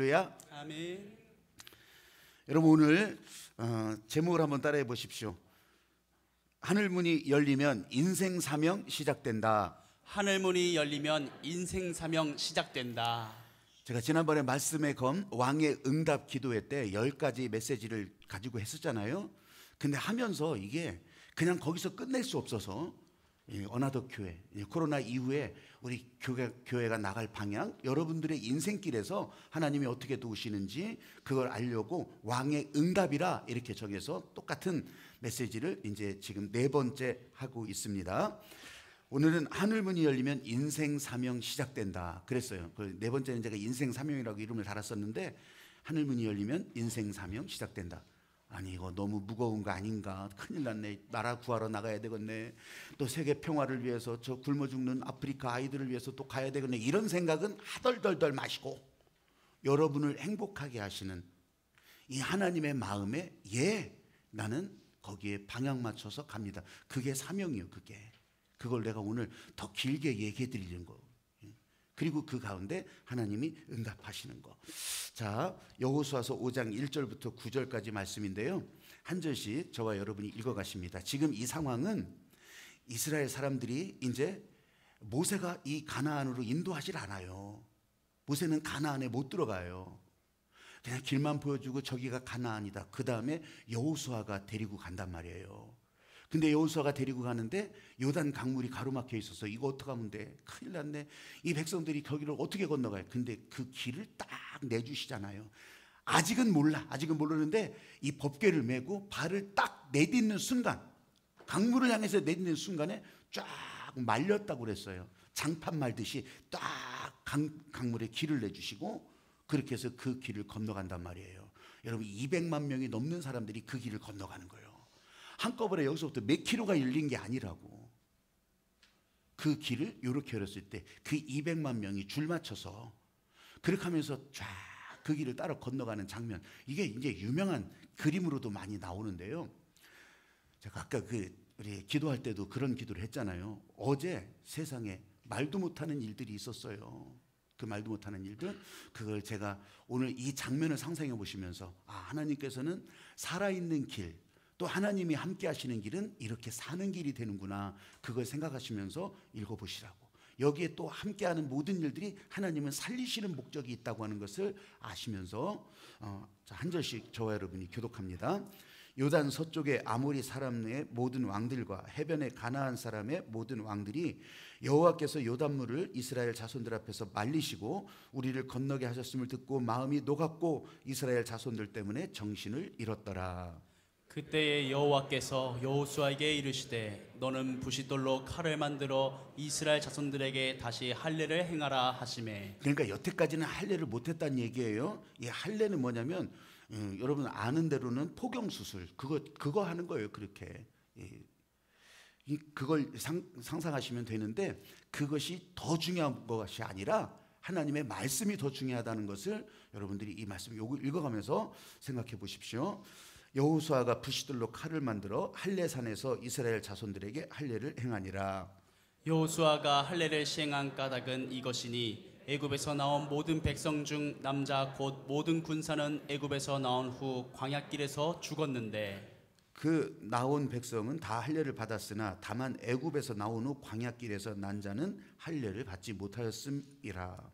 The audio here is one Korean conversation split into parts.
할렐루야. 아멘. 여러분 오늘 제목을 한번 따라해 보십시오. 하늘문이 열리면 인생 사명 시작된다. 하늘문이 열리면 인생 사명 시작된다. 제가 지난번에 말씀에 건 왕의 응답 기도회 때 10가지 메시지를 가지고 했었잖아요. 근데 하면서 이게 그냥 거기서 끝낼 수 없어서 어나더 교회, 코로나 이후에 우리 교회가 나갈 방향, 여러분들의 인생길에서 하나님이 어떻게 도우시는지 그걸 알려고 왕의 응답이라 이렇게 정해서 똑같은 메시지를 이제 지금 4번째 하고 있습니다. 오늘은 하늘문이 열리면 인생 사명 시작된다 그랬어요. 그 4번째는 제가 인생 사명이라고 이름을 달았었는데, 하늘문이 열리면 인생 사명 시작된다. 아니 이거 너무 무거운 거 아닌가, 큰일 났네, 나라 구하러 나가야 되겠네, 또 세계 평화를 위해서 저 굶어 죽는 아프리카 아이들을 위해서 또 가야 되겠네, 이런 생각은 하덜덜덜 마시고 여러분을 행복하게 하시는 이 하나님의 마음에 나는 거기에 방향 맞춰서 갑니다. 그게 사명이에요. 그걸 내가 오늘 더 길게 얘기해 드리는 거. 그리고 그 가운데 하나님이 응답하시는 거. 자, 여호수아서 5장 1절부터 9절까지 말씀인데요, 한 절씩 저와 여러분이 읽어가십니다. 지금 이 상황은 이스라엘 사람들이 이제 모세가 이 가나안으로 인도하질 않아요. 모세는 가나안에 못 들어가요. 그냥 길만 보여주고 저기가 가나안이다. 그 다음에 여호수아가 데리고 간단 말이에요. 근데 여호수아가 데리고 가는데 요단 강물이 가로막혀 있어서 이거 어떡하면 돼? 큰일 났네. 이 백성들이 거기를 어떻게 건너가요? 근데 그 길을 딱 내주시잖아요. 아직은 모르는데 이 법궤를 메고 발을 딱 내딛는 순간, 강물을 향해서 내딛는 순간에 쫙 말렸다고 그랬어요. 장판 말듯이 딱 강물에 길을 내주시고 그렇게 해서 그 길을 건너간단 말이에요. 여러분 200만 명이 넘는 사람들이 그 길을 건너가는 거예요. 한꺼번에 여기서부터 몇 킬로가 열린 게 아니라고. 그 길을 이렇게 열었을 때 그 200만 명이 줄 맞춰서 그렇게 하면서 쫙 그 길을 따라 건너가는 장면, 이게 이제 유명한 그림으로도 많이 나오는데요. 제가 아까 우리 기도할 때도 그런 기도를 했잖아요. 어제 세상에 말도 못하는 일들이 있었어요. 그 말도 못하는 일들, 그걸 제가 오늘 이 장면을 상상해 보시면서 하나님께서는 살아있는 길, 또 하나님이 함께 하시는 길은 이렇게 사는 길이 되는구나, 그걸 생각하시면서 읽어보시라고. 여기에 또 함께하는 모든 일들이 하나님은 살리시는 목적이 있다고 하는 것을 아시면서 한 절씩 저와 여러분이 교독합니다. 요단 서쪽의 아모리 사람의 모든 왕들과 해변의 가나안 사람의 모든 왕들이 여호와께서 요단물을 이스라엘 자손들 앞에서 말리시고 우리를 건너게 하셨음을 듣고 마음이 녹았고 이스라엘 자손들 때문에 정신을 잃었더라. 그때에 여호와께서 여호수아에게 이르시되 너는 부싯돌로 칼을 만들어 이스라엘 자손들에게 다시 할례를 행하라 하시매. 그러니까 여태까지는 할례를 못했다는 얘기예요. 이 할례는 뭐냐면 여러분 아는 대로는 포경수술, 그거 하는 거예요. 그렇게 그걸 상상하시면 되는데, 그것이 더 중요한 것이 아니라 하나님의 말씀이 더 중요하다는 것을 여러분들이 이 말씀 요거 읽어가면서 생각해 보십시오. 여호수아가 부싯돌로 칼을 만들어 할례산에서 이스라엘 자손들에게 할례를 행하니라. 여호수아가 할례를 시행한 까닭은 이것이니 애굽에서 나온 모든 백성 중 남자 곧 모든 군사는 애굽에서 나온 후 광야길에서 죽었는데, 그 나온 백성은 다 할례를 받았으나 다만 애굽에서 나온 후 광야길에서 난 자는 할례를 받지 못하였음이라.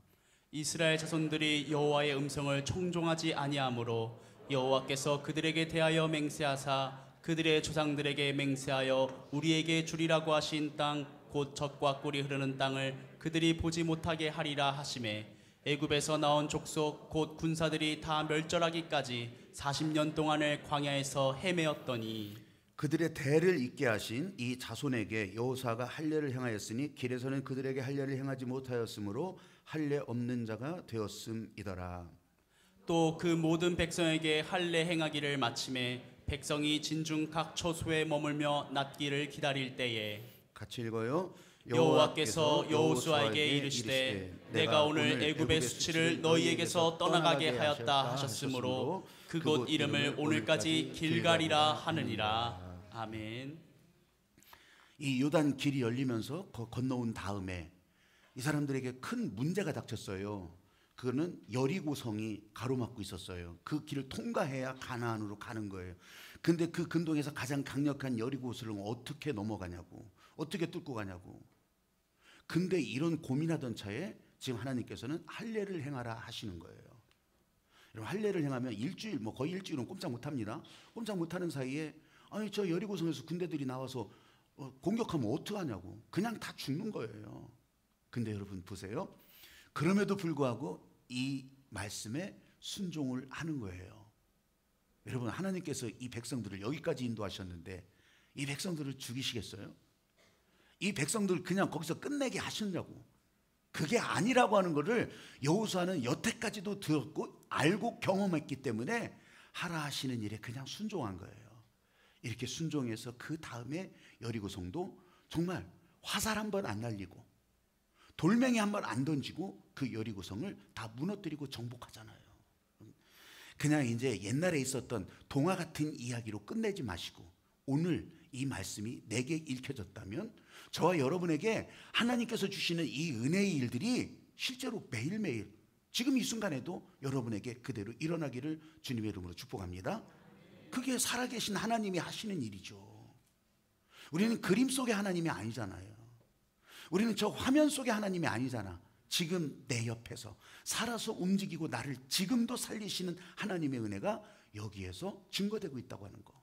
이스라엘 자손들이 여호와의 음성을 청종하지 아니하므로 여호와께서 그들에게 대하여 맹세하사 그들의 조상들에게 맹세하여 우리에게 주리라고 하신 땅 곧 젖과 꿀이 흐르는 땅을 그들이 보지 못하게 하리라 하시매, 애굽에서 나온 족속 곧 군사들이 다 멸절하기까지 40년 동안을 광야에서 헤매었더니, 그들의 대를 잇게 하신 이 자손에게 여호수아가 할례를 행하였으니 길에서는 그들에게 할례를 행하지 못하였으므로 할례 없는 자가 되었음이더라. 또 그 모든 백성에게 할례 행하기를 마침에 백성이 진중 각 처소에 머물며 낫기를 기다릴 때에, 같이 읽어요. 여호와께서 여호수아에게 이르시되 내가 오늘 애굽의 수치를 너희에게서 떠나가게 하였다 하셨으므로 그곳 이름을 오늘까지 길갈이라 하느니라. 아멘. 이 요단 길이 열리면서 건너온 다음에 이 사람들에게 큰 문제가 닥쳤어요. 그거는 여리고성이 가로막고 있었어요. 그 길을 통과해야 가나안으로 가는 거예요. 근데 그 근동에서 가장 강력한 여리고성을 어떻게 넘어가냐고, 어떻게 뚫고 가냐고. 근데 이런 고민하던 차에 지금 하나님께서는 할례를 행하라 하시는 거예요. 여러분, 할례를 행하면 일주일, 거의 일주일은 꼼짝 못합니다. 꼼짝 못하는 사이에 아니 저 여리고성에서 군대들이 나와서 공격하면 어떡하냐고. 그냥 다 죽는 거예요. 근데 여러분 보세요. 그럼에도 불구하고 이 말씀에 순종을 하는 거예요. 여러분, 하나님께서 이 백성들을 여기까지 인도하셨는데 이 백성들을 죽이시겠어요? 이 백성들을 그냥 거기서 끝내게 하셨냐고. 그게 아니라고 하는 것을 여호수아는 여태까지도 들었고 알고 경험했기 때문에 하라 하시는 일에 그냥 순종한 거예요. 이렇게 순종해서 그 다음에 여리고성도 정말 화살 한 번 안 날리고 돌멩이 한 번 안 던지고 그 여리고성을 다 무너뜨리고 정복하잖아요. 그냥 이제 옛날에 있었던 동화 같은 이야기로 끝내지 마시고 오늘 이 말씀이 내게 읽혀졌다면 저와 여러분에게 하나님께서 주시는 이 은혜의 일들이 실제로 매일매일 지금 이 순간에도 여러분에게 그대로 일어나기를 주님의 이름으로 축복합니다. 그게 살아계신 하나님이 하시는 일이죠. 우리는 그림 속의 하나님이 아니잖아요. 우리는 저 화면 속의 하나님이 아니잖아. 지금 내 옆에서 살아서 움직이고 나를 지금도 살리시는 하나님의 은혜가 여기에서 증거되고 있다고 하는 거.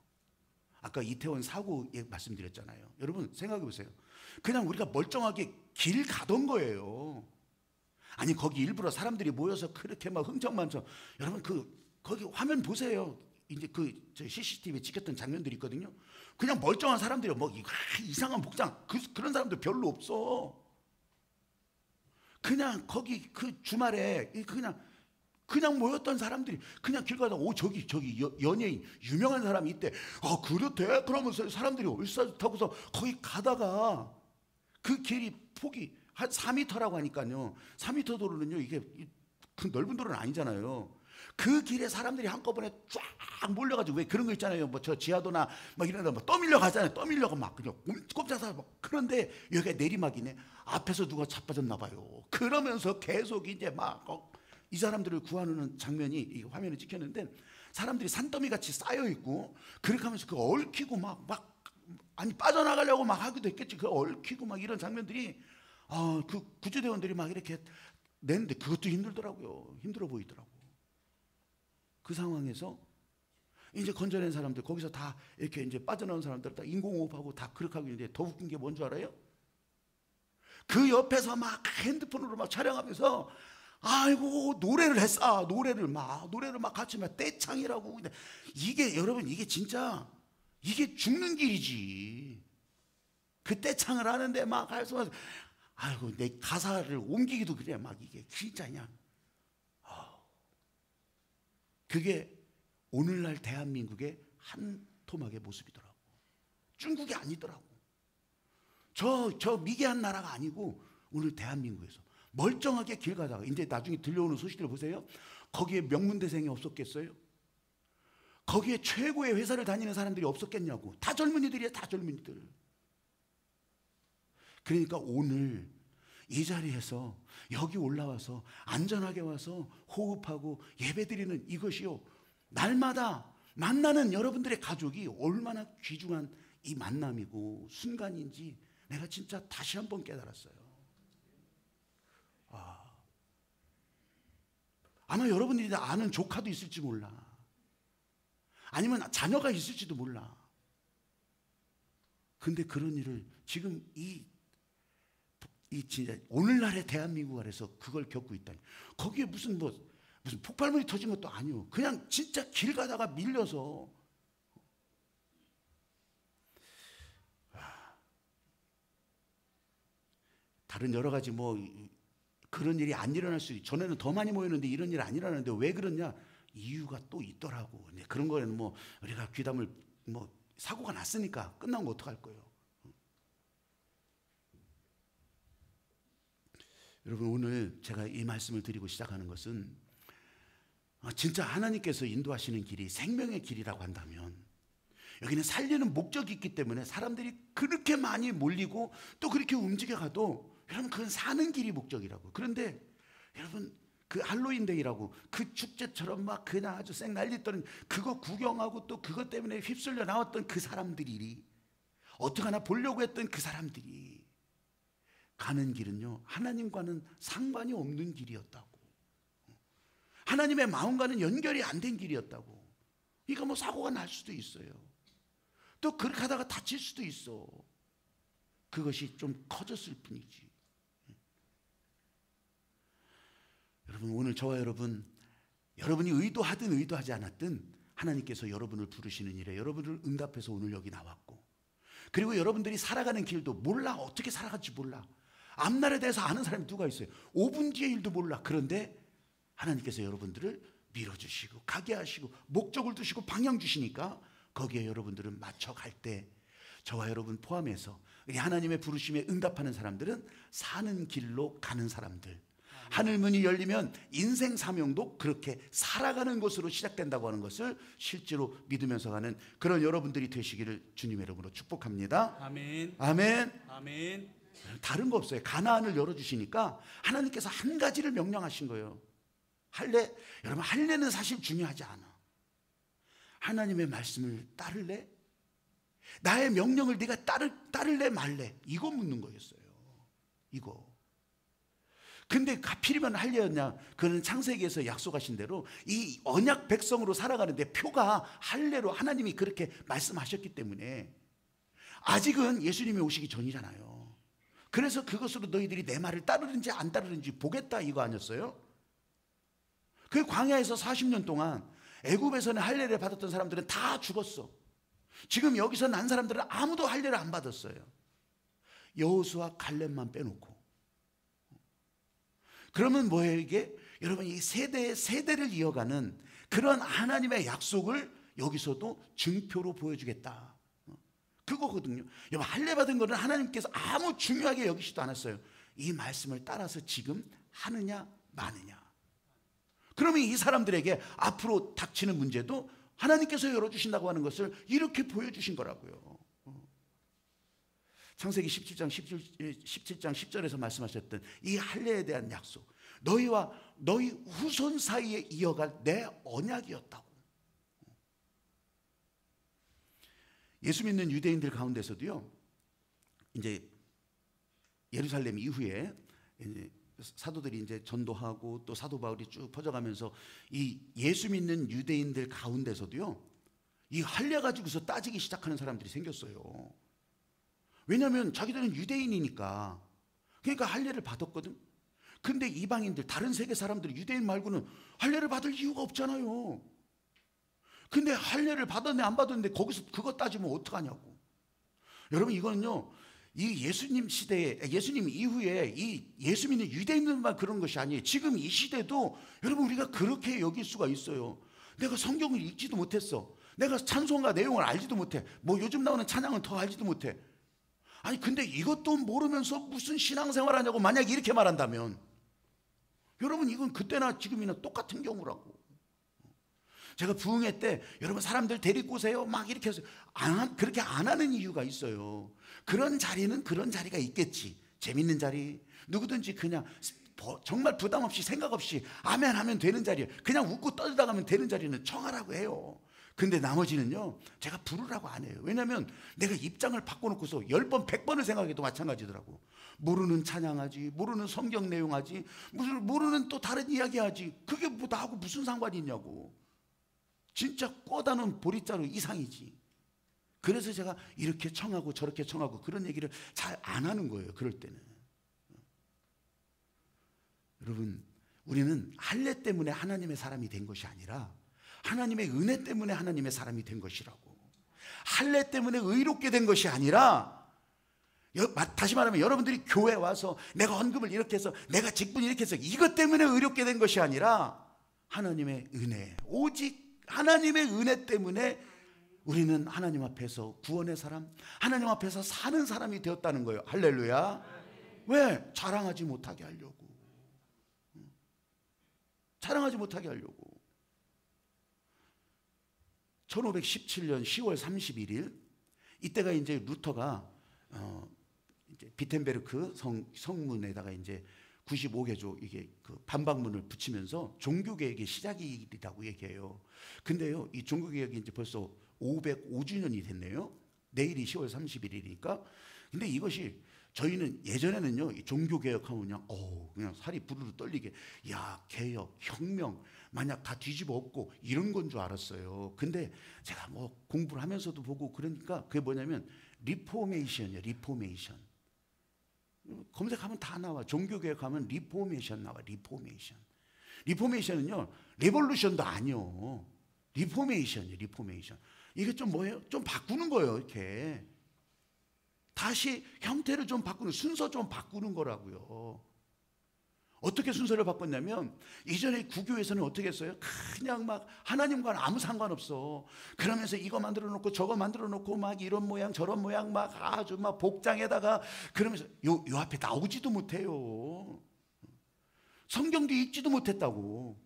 아까 이태원 사고 말씀드렸잖아요. 여러분 생각해 보세요. 그냥 우리가 멀쩡하게 길 가던 거예요. 아니 거기 일부러 사람들이 모여서 그렇게 막 흥청망청. 여러분 거기 화면 보세요. 이제 저 CCTV에 찍혔던 장면들이 있거든요. 그냥 멀쩡한 사람들이 이상한 복장 그런 사람들 별로 없어. 그냥 거기 그 주말에 그냥 모였던 사람들이 그냥 길 가다가 저기 연예인 유명한 사람이 있대. 그렇대? 그러면서 사람들이 얼싸 타고서 거기 가다가 그 길이 폭이 한 4m라고 하니까요. 4m 도로는요 이게 그 넓은 도로는 아니잖아요. 그 길에 사람들이 한꺼번에 쫙 몰려가지고 왜 그런 거 있잖아요. 저 지하도나 이런 데 떠밀려 가잖아요. 떠밀려가 막 그냥 꼼짝사 그런데 여기가 내리막이네. 앞에서 누가 자빠졌나 봐요. 그러면서 계속 이제 이 사람들을 구하는 장면이 이 화면에 찍혔는데 사람들이 산더미 같이 쌓여 있고 그렇게 하면서 그 얽히고 아니 빠져나가려고 하기도 했겠지. 그 얽히고 이런 장면들이 그 구조대원들이 이렇게 냈는데 그것도 힘들더라고요. 힘들어 보이더라고. 그 상황에서 이제 건져낸 사람들 거기서 다 이렇게 이제 빠져나온 사람들 다 인공호흡하고 다 그렇게 하고 있는데 더 웃긴 게 뭔 줄 알아요? 그 옆에서 핸드폰으로 촬영하면서 아이고 노래를 했어. 노래를 같이 떼창이라고. 근데 이게 여러분 이게 진짜 이게 죽는 길이지. 그 떼창을 하는데 할수 아이고 내 가사를 옮기기도 그래 이게 진짜 그냥 그게 오늘날 대한민국의 한 토막의 모습이더라고. 중국이 아니더라고. 저 미개한 나라가 아니고 오늘 대한민국에서 멀쩡하게 길 가다가 이제 나중에 들려오는 소식들 보세요. 거기에 명문대생이 없었겠어요? 거기에 최고의 회사를 다니는 사람들이 없었겠냐고. 다 젊은이들이야. 다 젊은이들. 그러니까 오늘 이 자리에서 여기 올라와서 안전하게 와서 호흡하고 예배드리는 이것이요. 날마다 만나는 여러분들의 가족이 얼마나 귀중한 이 만남이고 순간인지 내가 진짜 다시 한번 깨달았어요. 아마 여러분들이 아는 조카도 있을지 몰라. 아니면 자녀가 있을지도 몰라. 근데 그런 일을 지금 이 진짜 오늘날의 대한민국 안에서 그걸 겪고 있다니. 거기에 무슨 폭발물이 터진 것도 아니고 그냥 진짜 길 가다가 밀려서 다른 여러 가지 그런 일이 안 일어날 수 있고 전에는 더 많이 모였는데 이런 일이 안 일어나는데 왜 그러냐? 이유가 또 있더라고. 그런 거에는 우리가 귀담을 사고가 났으니까 끝나면 어떡할 거예요? 여러분 오늘 제가 이 말씀을 드리고 시작하는 것은 진짜 하나님께서 인도하시는 길이 생명의 길이라고 한다면 여기는 살리는 목적이 있기 때문에 사람들이 그렇게 많이 몰리고 또 그렇게 움직여가도 여러분 그건 사는 길이 목적이라고. 그런데 여러분 그 할로윈데이라고 그 축제처럼 막 그냥 아주 쌩 난리 떠는 그거 구경하고 또 그것 때문에 휩쓸려 나왔던 그 사람들이, 어떻게 하나 보려고 했던 그 사람들이 가는 길은요, 하나님과는 상관이 없는 길이었다고. 하나님의 마음과는 연결이 안 된 길이었다고. 그러니까 뭐 사고가 날 수도 있어요. 또 그렇게 하다가 다칠 수도 있어. 그것이 좀 커졌을 뿐이지. 여러분, 오늘 저와 여러분이 의도하든 의도하지 않았든 하나님께서 여러분을 부르시는 일에 여러분을 응답해서 오늘 여기 나왔고, 그리고 여러분들이 살아가는 길도 몰라. 어떻게 살아갈지 몰라. 앞날에 대해서 아는 사람이 누가 있어요? 5분 뒤의 일도 몰라. 그런데 하나님께서 여러분들을 밀어주시고 가게 하시고 목적을 두시고 방향 주시니까 거기에 여러분들은 맞춰갈 때, 저와 여러분 포함해서 하나님의 부르심에 응답하는 사람들은 사는 길로 가는 사람들, 하늘문이 열리면 인생 사명도 그렇게 살아가는 것으로 시작된다고 하는 것을 실제로 믿으면서 가는 그런 여러분들이 되시기를 주님의 이름으로 축복합니다. 아멘. 아멘. 아멘. 다른 거 없어요. 가나안을 열어주시니까 하나님께서 한 가지를 명령하신 거예요. 할래? 여러분, 할래는 사실 중요하지 않아. 하나님의 말씀을 따를래? 나의 명령을 네가 따를래 말래? 이거 묻는 거였어요. 이거. 근데 하필이면 할례였냐? 그는 창세기에서 약속하신 대로 이 언약 백성으로 살아가는데 표가 할례로 하나님이 그렇게 말씀하셨기 때문에 아직은 예수님이 오시기 전이잖아요. 그래서 그것으로 너희들이 내 말을 따르는지 안 따르는지 보겠다, 이거 아니었어요? 그 광야에서 40년 동안 애굽에서는 할례를 받았던 사람들은 다 죽었어. 지금 여기서 난 사람들은 아무도 할례를 안 받았어요. 여호수아 갈렙만 빼놓고. 그러면 뭐예요 이게? 여러분, 이 세대를 이어가는 그런 하나님의 약속을 여기서도 증표로 보여주겠다, 그거거든요. 여러분, 할례 받은 거는 하나님께서 아무 중요하게 여기지도 않았어요. 이 말씀을 따라서 지금 하느냐 마느냐. 그러면 이 사람들에게 앞으로 닥치는 문제도 하나님께서 열어주신다고 하는 것을 이렇게 보여주신 거라고요. 창세기 17장 10절에서 말씀하셨던 이 할례에 대한 약속, 너희와 너희 후손 사이에 이어갈 내 언약이었다고. 예수 믿는 유대인들 가운데서도요, 이제 예루살렘 이후에 이제 사도들이 이제 전도하고 또 사도 바울이 쭉 퍼져가면서 이 예수 믿는 유대인들 가운데서도요, 이 할례 가지고서 따지기 시작하는 사람들이 생겼어요. 왜냐하면 자기들은 유대인이니까. 그러니까 할례를 받았거든. 근데 이방인들, 다른 세계 사람들이 유대인 말고는 할례를 받을 이유가 없잖아요. 근데 할례를 받았네 안 받았는데 거기서 그거 따지면 어떡하냐고. 여러분, 이거는요, 이 예수님 시대에, 예수님 이후에 이 예수 믿는 유대인들만 그런 것이 아니에요. 지금 이 시대도 여러분, 우리가 그렇게 여길 수가 있어요. 내가 성경을 읽지도 못했어. 내가 찬송가 내용을 알지도 못해. 뭐 요즘 나오는 찬양은 더 알지도 못해. 아니, 근데 이것도 모르면서 무슨 신앙생활 하냐고 만약 이렇게 말한다면, 여러분, 이건 그때나 지금이나 똑같은 경우라고. 제가 부흥회 때 여러분 사람들 데리고 오세요 막 이렇게 해서 그렇게 안 하는 이유가 있어요. 그런 자리는 그런 자리가 있겠지. 재밌는 자리, 누구든지 그냥 정말 부담 없이 생각 없이 아멘 하면 되는 자리예요. 그냥 웃고 떠들다 가면 되는 자리는 청하라고 해요. 근데 나머지는요, 제가 부르라고 안 해요. 왜냐하면 내가 입장을 바꿔놓고서 10번 100번을 생각해도 마찬가지더라고. 모르는 찬양하지, 모르는 성경 내용하지, 모르는 또 다른 이야기하지. 그게 뭐 나하고 무슨 상관이 있냐고. 진짜 꿔다놓은 보리자루 이상이지. 그래서 제가 이렇게 청하고 저렇게 청하고 그런 얘기를 잘 안 하는 거예요, 그럴 때는. 여러분, 우리는 할례 때문에 하나님의 사람이 된 것이 아니라 하나님의 은혜 때문에 하나님의 사람이 된 것이라고. 할례 때문에 의롭게 된 것이 아니라, 다시 말하면 여러분들이 교회 와서 내가 헌금을 이렇게 해서 내가 직분 이렇게 해서 이것 때문에 의롭게 된 것이 아니라 하나님의 은혜, 오직 하나님의 은혜 때문에 우리는 하나님 앞에서 구원의 사람, 하나님 앞에서 사는 사람이 되었다는 거예요. 할렐루야. 왜? 자랑하지 못하게 하려고. 자랑하지 못하게 하려고. 1517년 10월 31일, 이때가 이제 루터가 이제 비텐베르크 성문에다가 이제 95개조 이게 그 반박문을 붙이면서 종교개혁의 시작이라고 얘기해요. 근데요, 이 종교개혁이 이제 벌써 505주년이 됐네요. 내일이 10월 31일이니까. 근데 이것이 저희는 예전에는요, 이 종교개혁하면 그냥 살이 부르르 떨리게, 야, 개혁, 혁명, 만약 다 뒤집어 엎고 이런 건 줄 알았어요. 근데 제가 뭐 공부를 하면서도 보고 그러니까 그게 뭐냐면 리포메이션이에요. 리포메이션. 검색하면 다 나와. 종교개혁하면 리포메이션 나와. 리포메이션. 리포메이션은요, 레볼루션도 아니요. 리포메이션이에요. 리포메이션. 이게 좀 뭐예요? 좀 바꾸는 거예요. 이렇게 다시 형태를 좀 바꾸는, 순서 좀 바꾸는 거라고요. 어떻게 순서를 바꿨냐면 이전에 구교에서는 어떻게 했어요? 그냥 막 하나님과는 아무 상관없어. 그러면서 이거 만들어 놓고 저거 만들어 놓고 막 이런 모양 저런 모양 막 아주 막 복장에다가 그러면서 요 앞에 나오지도 못해요. 성경도 읽지도 못했다고.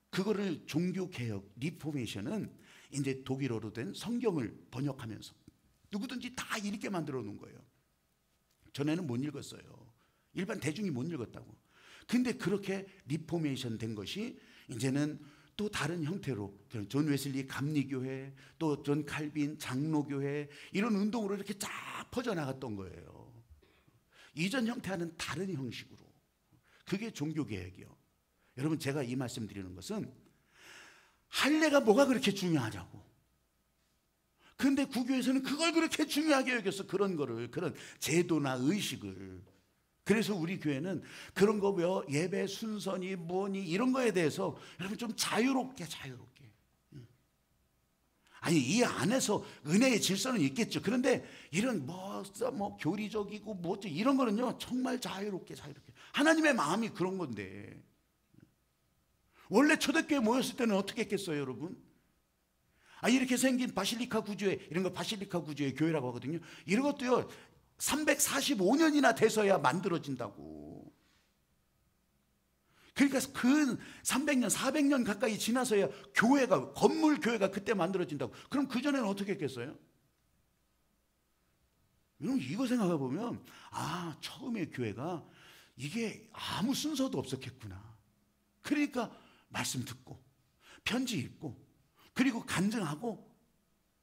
그거를 종교개혁, 리포메이션은 이제 독일어로 된 성경을 번역하면서 누구든지 다 읽게 만들어 놓은 거예요. 전에는 못 읽었어요. 일반 대중이 못 읽었다고. 근데 그렇게 리포메이션 된 것이 이제는 또 다른 형태로 존 웨슬리 감리교회, 또 존 칼빈 장로교회 이런 운동으로 이렇게 쫙 퍼져나갔던 거예요. 이전 형태와는 다른 형식으로. 그게 종교개혁이요. 여러분, 제가 이 말씀 드리는 것은 할례가 뭐가 그렇게 중요하냐고. 근데 구교에서는 그걸 그렇게 중요하게 여겼어. 그런 거를, 그런 제도나 의식을. 그래서 우리 교회는 그런 거 뭐 예배 순서니 뭐니 이런 거에 대해서 여러분 좀 자유롭게. 아니, 이 안에서 은혜의 질서는 있겠죠. 그런데 이런 뭐 교리적이고 뭐 이런 거는요, 정말 자유롭게. 하나님의 마음이 그런 건데. 원래 초대교회 모였을 때는 어떻게 했겠어요, 여러분? 이렇게 생긴 바실리카 구조의, 이런 거 바실리카 구조의 교회라고 하거든요. 이런 것도요, 345년이나 돼서야 만들어진다고. 그러니까 그 300년, 400년 가까이 지나서야 교회가, 건물 교회가 그때 만들어진다고. 그럼 그전에는 어떻게 했겠어요? 여러분, 이거 생각해 보면 처음에 교회가 이게 아무 순서도 없었겠구나. 그러니까 말씀 듣고 편지 읽고 그리고 간증하고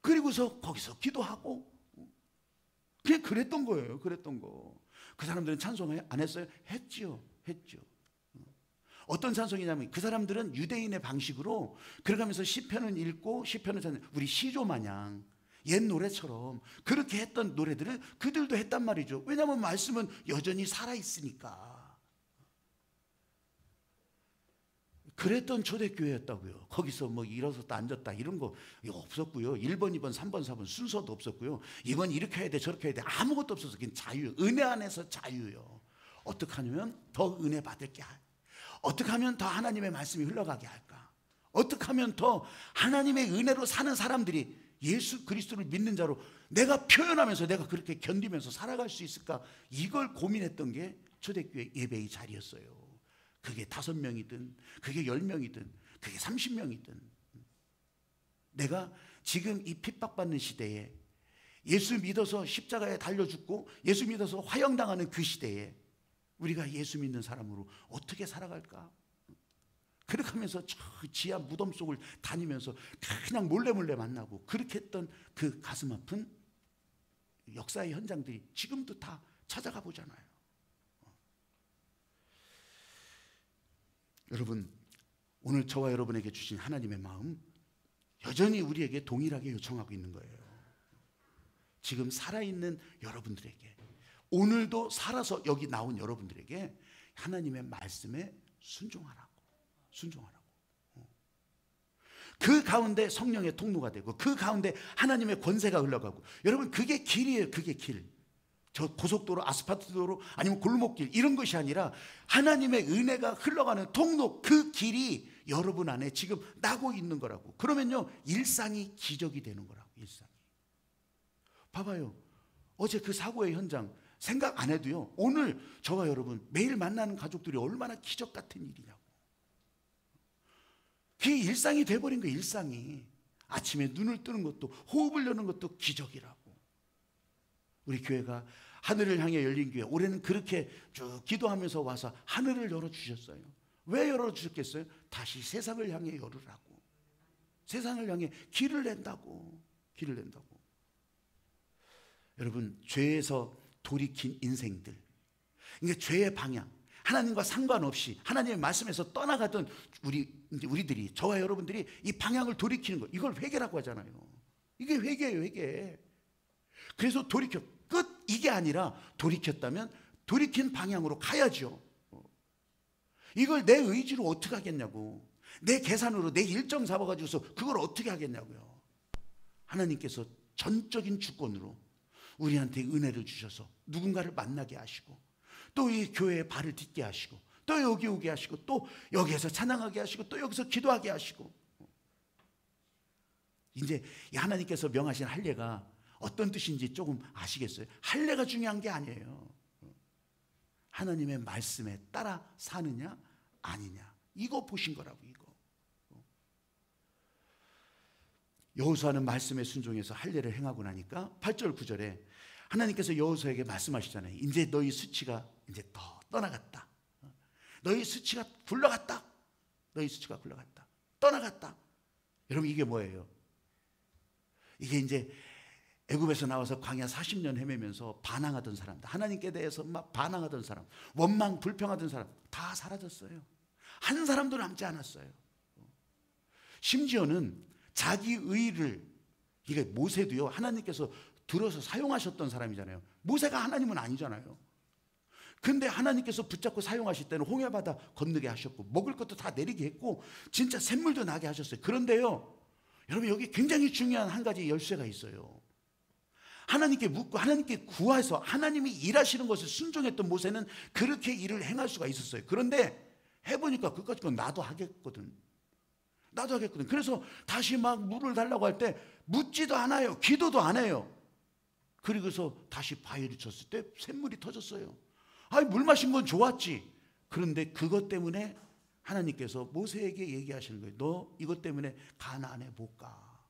그리고서 거기서 기도하고 그냥 그랬던 거예요. 그랬던 거. 그 사람들은 찬송 안 했어요? 했죠. 어떤 찬송이냐면 그 사람들은 유대인의 방식으로 그러면서 시편을 읽고 시편을 찾는, 우리 시조 마냥 옛 노래처럼 그렇게 했던 노래들을 그들도 했단 말이죠. 왜냐하면 말씀은 여전히 살아있으니까. 그랬던 초대교회였다고요. 거기서 뭐 일어섰다 앉았다 이런 거 이거 없었고요. 1번, 2번, 3번, 4번 순서도 없었고요. 이건 이렇게 해야 돼 저렇게 해야 돼 아무것도 없었어요. 그냥 자유, 은혜 안에서 자유요. 어떻게 하면 더 은혜 받을게, 어떻게 하면 더 하나님의 말씀이 흘러가게 할까, 어떻게 하면 더 하나님의 은혜로 사는 사람들이 예수 그리스도를 믿는 자로 내가 표현하면서 내가 그렇게 견디면서 살아갈 수 있을까, 이걸 고민했던 게 초대교회 예배의 자리였어요. 그게 5명이든 그게 10명이든 그게 30명이든 내가 지금 이 핍박받는 시대에 예수 믿어서 십자가에 달려 죽고 예수 믿어서 화형당하는 그 시대에 우리가 예수 믿는 사람으로 어떻게 살아갈까? 그렇게 하면서 저 지하 무덤 속을 다니면서 그냥 몰래 만나고 그렇게 했던 그 가슴 아픈 역사의 현장들이 지금도 다 찾아가 보잖아요. 여러분, 오늘 저와 여러분에게 주신 하나님의 마음 여전히 우리에게 동일하게 요청하고 있는 거예요. 지금 살아있는 여러분들에게, 오늘도 살아서 여기 나온 여러분들에게 하나님의 말씀에 순종하라고. 그 가운데 성령의 통로가 되고 그 가운데 하나님의 권세가 흘러가고, 여러분 그게 길이에요. 그게 길. 저 고속도로, 아스팔트 도로, 아니면 골목길 이런 것이 아니라 하나님의 은혜가 흘러가는 통로, 그 길이 여러분 안에 지금 나고 있는 거라고. 그러면요, 일상이 기적이 되는 거라고. 일상이. 봐봐요. 어제 그 사고의 현장 생각 안 해도요, 오늘 저와 여러분 매일 만나는 가족들이 얼마나 기적 같은 일이냐고. 그게 일상이 돼버린 거예요. 일상이. 아침에 눈을 뜨는 것도, 호흡을 여는 것도 기적이라고. 우리 교회가 하늘을 향해 열린 교회, 올해는 그렇게 쭉 기도하면서 와서 하늘을 열어주셨어요. 왜 열어주셨겠어요? 다시 세상을 향해 열으라고. 세상을 향해 길을 낸다고. 길을 낸다고. 여러분, 죄에서 돌이킨 인생들, 그러니까 죄의 방향, 하나님과 상관없이 하나님의 말씀에서 떠나가던 우리들이, 저와 여러분들이 이 방향을 돌이키는 거, 이걸 회개라고 하잖아요. 이게 회개예요, 회개. 그래서 돌이켜, 끝, 이게 아니라 돌이켰다면 돌이킨 방향으로 가야죠. 이걸 내 의지로 어떻게 하겠냐고, 내 계산으로 내 일정 잡아가지고서 그걸 어떻게 하겠냐고요. 하나님께서 전적인 주권으로 우리한테 은혜를 주셔서 누군가를 만나게 하시고, 또 이 교회에 발을 딛게 하시고, 또 여기 오게 하시고, 또 여기에서 찬양하게 하시고, 또 여기서 기도하게 하시고. 이제 하나님께서 명하신 할례가 어떤 뜻인지 조금 아시겠어요? 할례가 중요한 게 아니에요. 하나님의 말씀에 따라 사느냐 아니냐, 이거 보신 거라고. 이거. 여호수아는 말씀에 순종해서 할례를 행하고 나니까 8절 9절에 하나님께서 여호수아에게 말씀하시잖아요. 이제 너희 수치가 이제 더 떠나갔다. 너희 수치가 굴러갔다. 너희 수치가 굴러갔다. 떠나갔다. 여러분, 이게 뭐예요? 이게 이제 애굽에서 나와서 광야 40년 헤매면서 반항하던 사람들, 하나님께 대해서 막 반항하던 사람, 원망 불평하던 사람 다 사라졌어요. 한 사람도 남지 않았어요. 심지어는 자기 의를, 이게 모세도요, 하나님께서 들어서 사용하셨던 사람이잖아요. 모세가 하나님은 아니잖아요. 근데 하나님께서 붙잡고 사용하실 때는 홍해바다 건너게 하셨고, 먹을 것도 다 내리게 했고, 진짜 샘물도 나게 하셨어요. 그런데요, 여러분, 여기 굉장히 중요한 한 가지 열쇠가 있어요. 하나님께 묻고 하나님께 구해서 하나님이 일하시는 것을 순종했던 모세는 그렇게 일을 행할 수가 있었어요. 그런데 해보니까 그까짓 건 나도 하겠거든. 그래서 다시 막 물을 달라고 할 때 묻지도 않아요. 기도도 안 해요. 그리고서 다시 바위를 쳤을 때 샘물이 터졌어요. 아니, 물 마신 건 좋았지. 그런데 그것 때문에 하나님께서 모세에게 얘기하시는 거예요. 너 이것 때문에 가나안에 못 가.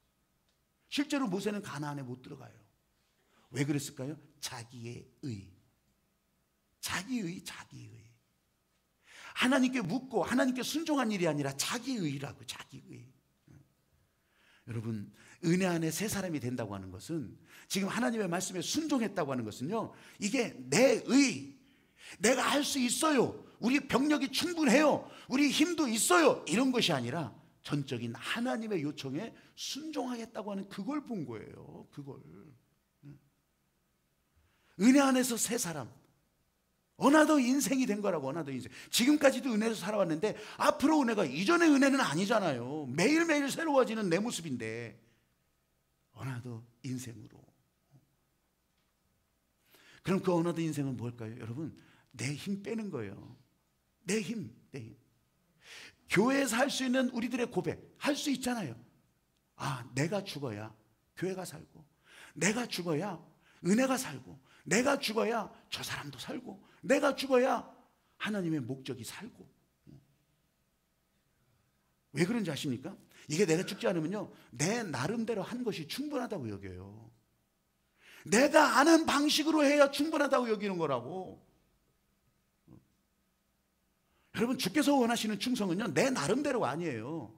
실제로 모세는 가나안에 못 들어가요. 왜 그랬을까요? 자기의 의. 하나님께 묻고 하나님께 순종한 일이 아니라 자기의라고. 자기의. 여러분, 은혜 안에 새 사람이 된다고 하는 것은, 지금 하나님의 말씀에 순종했다고 하는 것은요, 이게 내 의, 내가 할 수 있어요, 우리 병력이 충분해요, 우리 힘도 있어요, 이런 것이 아니라 전적인 하나님의 요청에 순종하겠다고 하는 그걸 본 거예요. 그걸. 은혜 안에서 새 사람, 어나더 인생이 된 거라고. 어나더 인생. 지금까지도 은혜로 살아왔는데 앞으로 은혜가 이전의 은혜는 아니잖아요. 매일매일 새로워지는 내 모습인데 어나더 인생으로. 그럼 그 어나더 인생은 뭘까요? 여러분, 내 힘 빼는 거예요. 내 힘. 교회에서 할 수 있는 우리들의 고백 할 수 있잖아요. 아, 내가 죽어야 교회가 살고, 내가 죽어야 은혜가 살고, 내가 죽어야 저 사람도 살고, 내가 죽어야 하나님의 목적이 살고. 왜 그런지 아십니까? 이게 내가 죽지 않으면요, 내 나름대로 한 것이 충분하다고 여겨요. 내가 아는 방식으로 해야 충분하다고 여기는 거라고. 여러분, 주께서 원하시는 충성은요, 내 나름대로 아니에요.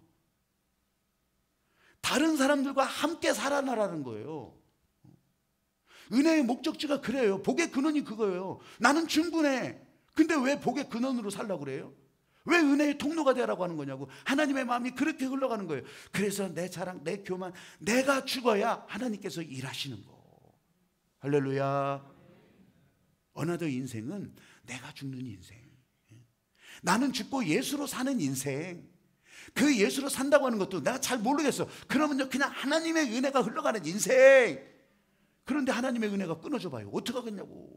다른 사람들과 함께 살아나라는 거예요. 은혜의 목적지가 그래요. 복의 근원이 그거예요. 나는 충분해. 근데 왜 복의 근원으로 살라고 그래요? 왜 은혜의 통로가 되라고 하는 거냐고. 하나님의 마음이 그렇게 흘러가는 거예요. 그래서 내 자랑, 내 교만, 내가 죽어야 하나님께서 일하시는 거. 할렐루야. 어나더 인생은 내가 죽는 인생, 나는 죽고 예수로 사는 인생. 그 예수로 산다고 하는 것도 내가 잘 모르겠어. 그러면요, 그냥 하나님의 은혜가 흘러가는 인생. 그런데 하나님의 은혜가 끊어져 봐요. 어떻게 하겠냐고.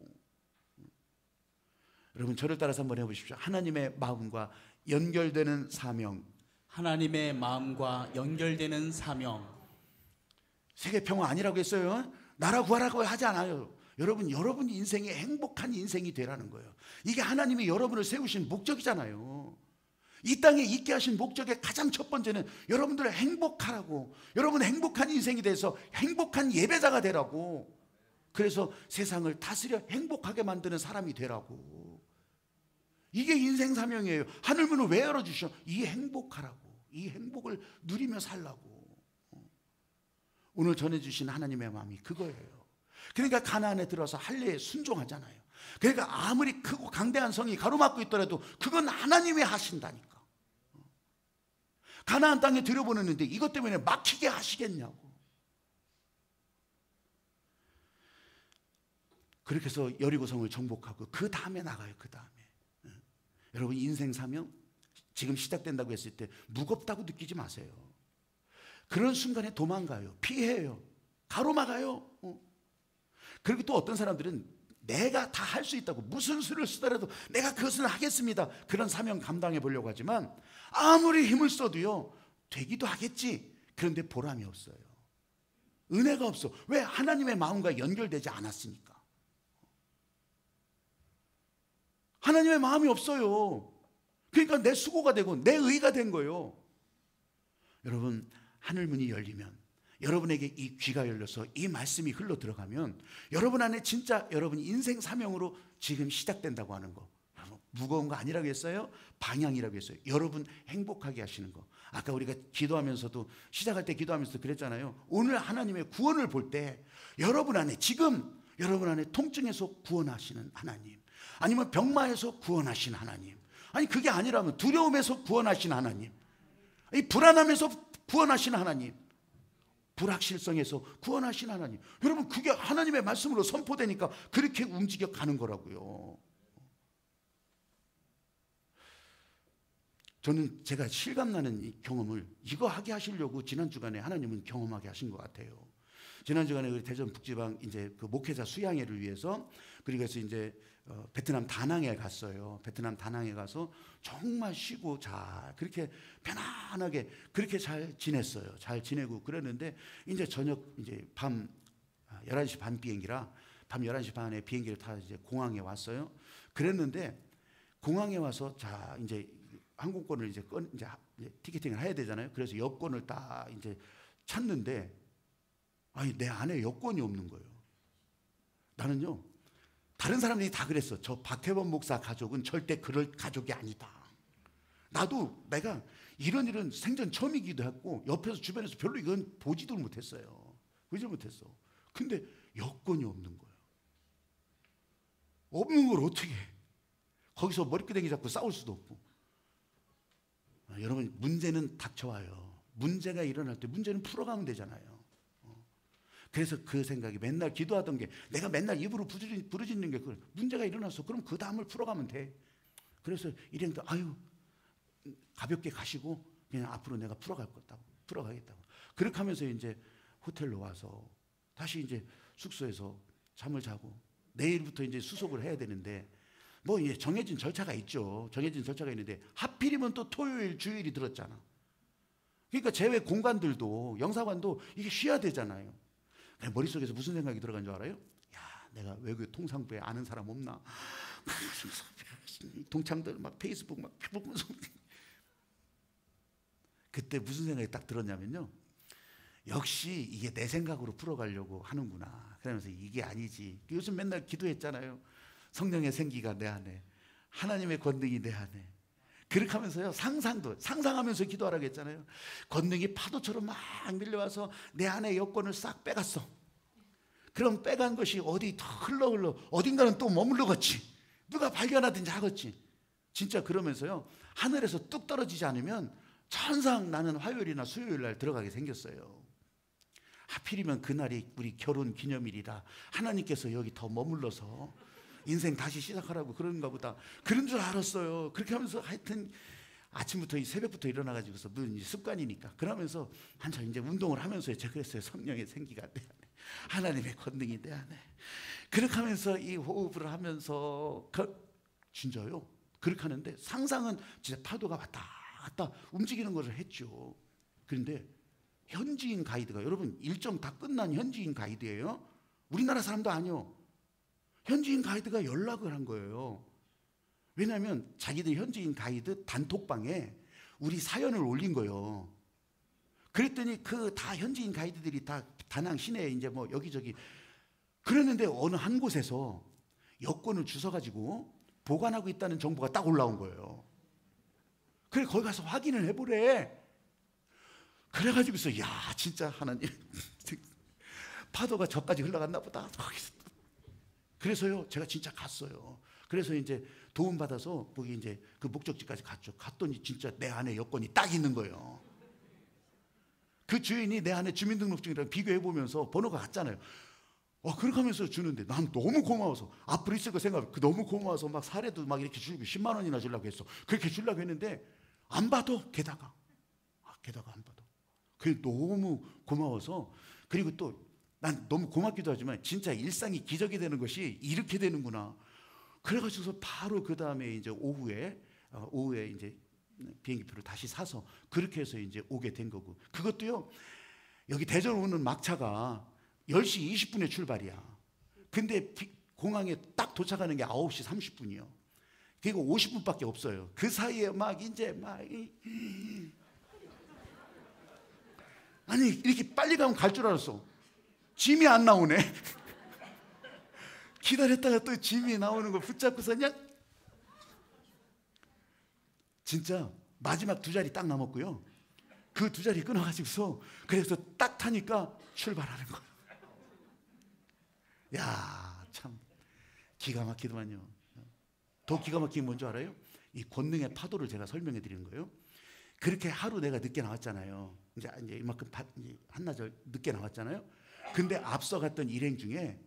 여러분, 저를 따라서 한번 해보십시오. 하나님의 마음과 연결되는 사명. 하나님의 마음과 연결되는 사명. 세계 평화 아니라고 했어요. 나라 구하라고 하지 않아요. 여러분 인생이 행복한 인생이 되라는 거예요. 이게 하나님이 여러분을 세우신 목적이잖아요. 이 땅에 있게 하신 목적의 가장 첫 번째는 여러분들을 행복하라고, 여러분 행복한 인생이 돼서 행복한 예배자가 되라고. 그래서 세상을 다스려 행복하게 만드는 사람이 되라고. 이게 인생 사명이에요. 하늘문을 왜 열어주셔? 이 행복하라고. 이 행복을 누리며 살라고. 오늘 전해주신 하나님의 마음이 그거예요. 그러니까 가나안에 들어서 할례에 순종하잖아요. 그러니까 아무리 크고 강대한 성이 가로막고 있더라도 그건 하나님이 하신다니까. 가나안 땅에 들여보냈는데 이것 때문에 막히게 하시겠냐고. 그렇게 해서 여리고성을 정복하고 그 다음에 나가요. 그 다음에. 여러분 인생 사명 지금 시작된다고 했을 때 무겁다고 느끼지 마세요. 그런 순간에 도망가요. 피해요. 가로막아요. 그리고 또 어떤 사람들은 내가 다 할 수 있다고 무슨 수를 쓰더라도 내가 그것을 하겠습니다. 그런 사명 감당해 보려고 하지만 아무리 힘을 써도요 되기도 하겠지. 그런데 보람이 없어요. 은혜가 없어. 왜? 하나님의 마음과 연결되지 않았으니까. 하나님의 마음이 없어요. 그러니까 내 수고가 되고 내 의가 된 거예요. 여러분 하늘문이 열리면 여러분에게 이 귀가 열려서 이 말씀이 흘러 들어가면 여러분 안에 진짜 여러분 인생 사명으로 지금 시작된다고 하는 거. 무거운 거 아니라고 했어요? 방향이라고 했어요. 여러분 행복하게 하시는 거. 아까 우리가 기도하면서도 시작할 때 기도하면서도 그랬잖아요. 오늘 하나님의 구원을 볼 때 여러분 안에 지금 여러분 안에 통증에서 구원하시는 하나님, 아니면 병마에서 구원하신 하나님, 아니 그게 아니라면 두려움에서 구원하신 하나님, 이 불안함에서 구원하신 하나님, 불확실성에서 구원하신 하나님. 여러분 그게 하나님의 말씀으로 선포되니까 그렇게 움직여 가는 거라고요. 저는 제가 실감나는 이 경험을 이거 하게 하시려고 지난 주간에 하나님은 경험하게 하신 것 같아요. 지난 주간에 우리 대전 북지방 이제 그 목회자 수양회를 위해서 그리고 해서 이제 베트남 다낭에 갔어요. 베트남 다낭에 가서 정말 쉬고 잘 그렇게 편안하게 그렇게 잘 지냈어요. 잘 지내고 그랬는데 이제 저녁 이제 밤 11시 반 비행기라 밤 11시 반에 비행기를 타 이제 공항에 왔어요. 그랬는데 공항에 와서 자 이제 항공권을 이제 티켓팅을 해야 되잖아요. 그래서 여권을 딱 이제 찾는데 아니 내 안에 여권이 없는 거예요. 나는요. 다른 사람들이 다 그랬어. 저 박혜원 목사 가족은 절대 그럴 가족이 아니다. 나도 내가 이런 생전 처음이기도 했고 옆에서 주변에서 별로 이건 보지도 못했어요. 보지도 못했어. 근데 여권이 없는 거예요. 없는 걸 어떻게 해? 거기서 머리끄댕이 잡고 싸울 수도 없고. 여러분 문제는 닥쳐와요. 문제가 일어날 때 문제는 풀어가면 되잖아요. 그래서 그 생각이 맨날 기도하던 게 내가 맨날 입으로 부르짖는 게 문제가 일어났어. 그럼 그 다음을 풀어가면 돼. 그래서 일행도 아유 가볍게 가시고 그냥 앞으로 내가 풀어가겠다고. 그렇게 하면서 이제 호텔로 와서 다시 이제 숙소에서 잠을 자고 내일부터 이제 수속을 해야 되는데 뭐 이제 정해진 절차가 있죠. 정해진 절차가 있는데 하필이면 또 토요일 주일이 들었잖아. 그러니까 제외 공간들도 영사관도 이게 쉬어야 되잖아요. 머릿속에서 무슨 생각이 들어간 줄 알아요? 야, 내가 외교 통상부에 아는 사람 없나? 동창들 막 페이스북 막 보면서 그때 무슨 생각이 딱 들었냐면요. 역시 이게 내 생각으로 풀어가려고 하는구나. 그러면서 이게 아니지. 요즘 맨날 기도했잖아요. 성령의 생기가 내 안에, 하나님의 권능이 내 안에. 그렇게 하면서요, 상상하면서 기도하라고 했잖아요. 권능이 파도처럼 막 밀려와서 내 안에 여권을 싹 빼갔어. 그럼 빼간 것이 어디 더 흘러 어딘가는 또 머물러갔지. 누가 발견하든지 하겠지. 진짜 그러면서요, 하늘에서 뚝 떨어지지 않으면 천상 나는 화요일이나 수요일 날 들어가게 생겼어요. 하필이면 그날이 우리 결혼 기념일이라 하나님께서 여기 더 머물러서 인생 다시 시작하라고 그런가 보다. 그런 줄 알았어요. 그렇게 하면서 하여튼 아침부터 새벽부터 일어나가지고서 늘 습관이니까 그러면서 한참 이제 운동을 하면서 제가 그랬어요. 성령의 생기가 내 안에, 하나님의 권능이 내 안에. 그렇게 하면서 이 호흡을 하면서 진짜요. 그렇게 하는데 상상은 진짜 파도가 왔다 갔다 움직이는 것을 했죠. 그런데 현지인 가이드가 여러분 일정 다 끝난 현지인 가이드예요. 우리나라 사람도 아니요. 현지인 가이드가 연락을 한 거예요. 왜냐하면 자기들 현지인 가이드 단톡방에 우리 사연을 올린 거예요. 그랬더니 그 다 현지인 가이드들이 다 다낭 시내에 이제 뭐 여기저기 그랬는데 어느 한 곳에서 여권을 주워가지고 보관하고 있다는 정보가 딱 올라온 거예요. 그래 거기 가서 확인을 해보래. 그래가지고서 야 진짜 하나님 파도가 저까지 흘러갔나 보다. 그래서요 제가 진짜 갔어요. 그래서 이제 도움받아서 거기 이제 그 목적지까지 갔죠. 갔더니 진짜 내 안에 여권이 딱 있는 거예요. 그 주인이 내 안에 주민등록증이랑 비교해보면서 번호가 같잖아요. 그렇게 하면서 주는데 난 너무 고마워서 앞으로 있을 거 생각하면 너무 고마워서 막 사례도 막 이렇게 주고 10만 원이나 주려고 했어. 그렇게 주려고 했는데 안 받아. 게다가 안 받아. 그게 너무 고마워서. 그리고 또 난 너무 고맙기도 하지만 진짜 일상이 기적이 되는 것이 이렇게 되는구나. 그래가지고서 바로 그 다음에 이제 오후에 이제 비행기표를 다시 사서 그렇게 해서 이제 오게 된 거고. 그것도요 여기 대전 오는 막차가 10시 20분에 출발이야. 근데 공항에 딱 도착하는 게 9시 30분이요. 그리고 50분밖에 없어요. 그 사이에 아니 이렇게 빨리 가면 갈 줄 알았어. 짐이 안 나오네. 기다렸다가 또 짐이 나오는 거 붙잡고서 그냥 진짜 마지막 2자리 딱 남았고요. 그 2자리 끊어가지고서 그래서 딱 타니까 출발하는 거예요. 야, 참 기가 막히더만요. 더 기가 막힌 게 뭔지 알아요? 이 권능의 파도를 제가 설명해 드리는 거예요. 그렇게 하루 내가 늦게 나왔잖아요. 이제 이만큼 한나절 늦게 나왔잖아요. 근데 앞서 갔던 일행 중에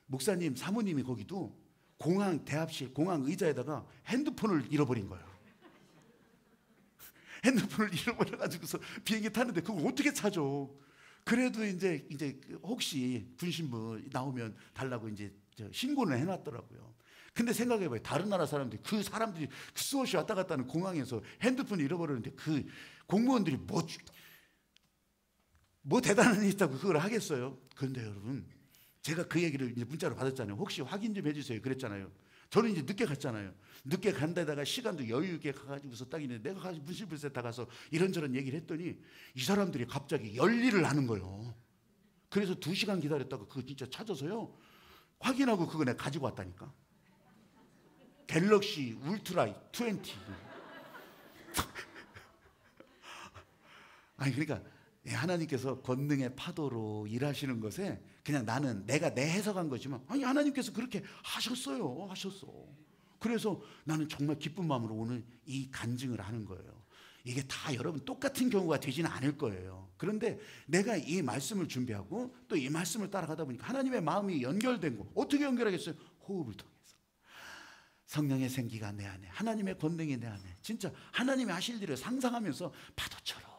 목사님, 사모님이 거기도 공항 대합실, 공항 의자에다가 핸드폰을 잃어버린 거예요. 핸드폰을 잃어버려가지고서 비행기 타는데 그걸 어떻게 찾아? 그래도 이제 혹시 군신부 나오면 달라고 이제 신고는 해놨더라고요. 근데 생각해봐요. 다른 나라 사람들이 그 사람들이 수없이 왔다 갔다 하는 공항에서 핸드폰을 잃어버렸는데 그 공무원들이 뭐 대단한 일 있다고 그걸 하겠어요? 그런데 여러분 제가 그 얘기를 이제 문자로 받았잖아요. 혹시 확인 좀 해주세요 그랬잖아요. 저는 이제 늦게 갔잖아요. 늦게 간 데다가 시간도 여유 있게 가가지고서 딱 있는데 내가 가서 문신불세 다 가서 이런저런 얘기를 했더니 이 사람들이 갑자기 열일을 하는 거예요. 그래서 2시간 기다렸다가 그거 진짜 찾아서요 확인하고 그거 내가 가지고 왔다니까. 갤럭시 울트라 20. 아니 그러니까 하나님께서 권능의 파도로 일하시는 것에 그냥 나는 내가 내 해석한 거지만 아니 하나님께서 그렇게 하셨어요. 그래서 나는 정말 기쁜 마음으로 오늘 이 간증을 하는 거예요. 이게 다 여러분 똑같은 경우가 되지는 않을 거예요. 그런데 내가 이 말씀을 준비하고 또 이 말씀을 따라가다 보니까 하나님의 마음이 연결된 거. 어떻게 연결하겠어요? 호흡을 통해서. 성령의 생기가 내 안에, 하나님의 권능이 내 안에. 진짜 하나님이 하실 일을 상상하면서 파도처럼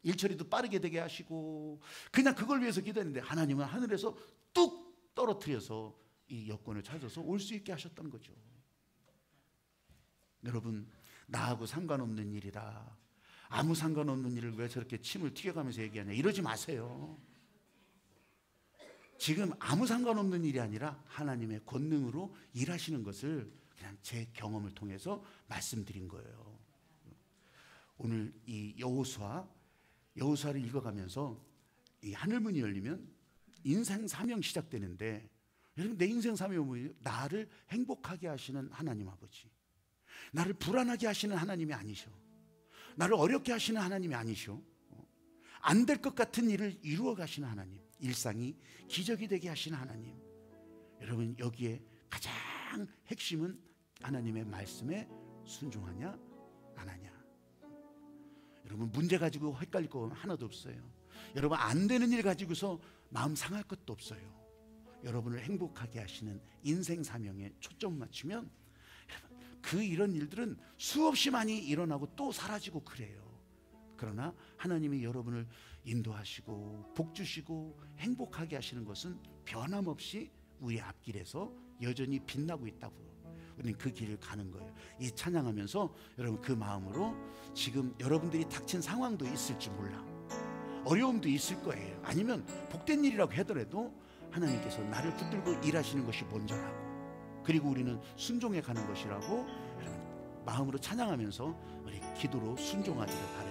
일처리도 빠르게 되게 하시고 그냥 그걸 위해서 기도했는데 하나님은 하늘에서 뚝 떨어뜨려서 이 여권을 찾아서 올 수 있게 하셨던 거죠. 여러분 나하고 상관없는 일이라 아무 상관없는 일을 왜 저렇게 침을 튀겨가면서 얘기하냐 이러지 마세요. 지금 아무 상관없는 일이 아니라 하나님의 권능으로 일하시는 것을 그냥 제 경험을 통해서 말씀드린 거예요. 오늘 이 여호수아를 읽어가면서 이 하늘문이 열리면 인생 사명 시작되는데 여러분 내 인생 사명이 뭐예요? 나를 행복하게 하시는 하나님 아버지, 나를 불안하게 하시는 하나님이 아니셔, 나를 어렵게 하시는 하나님이 아니셔, 안 될 것 같은 일을 이루어 가시는 하나님, 일상이 기적이 되게 하시는 하나님. 여러분 여기에 가장 핵심은 하나님의 말씀에 순종하냐 안 하냐. 여러분 문제 가지고 헷갈릴 거 하나도 없어요. 여러분 안 되는 일 가지고서 마음 상할 것도 없어요. 여러분을 행복하게 하시는 인생 사명에 초점 맞추면 그 이런 일들은 수없이 많이 일어나고 또 사라지고 그래요. 그러나 하나님이 여러분을 인도하시고 복 주시고 행복하게 하시는 것은 변함없이 우리 앞길에서 여전히 빛나고 있다고. 우리는 그 길을 가는 거예요. 이 찬양하면서 여러분 그 마음으로 지금 여러분들이 닥친 상황도 있을지 몰라, 어려움도 있을 거예요. 아니면 복된 일이라고 하더라도 하나님께서 나를 붙들고 일하시는 것이 먼저라고, 그리고 우리는 순종해 가는 것이라고 여러분 마음으로 찬양하면서 우리 기도로 순종하기를 바랍니다.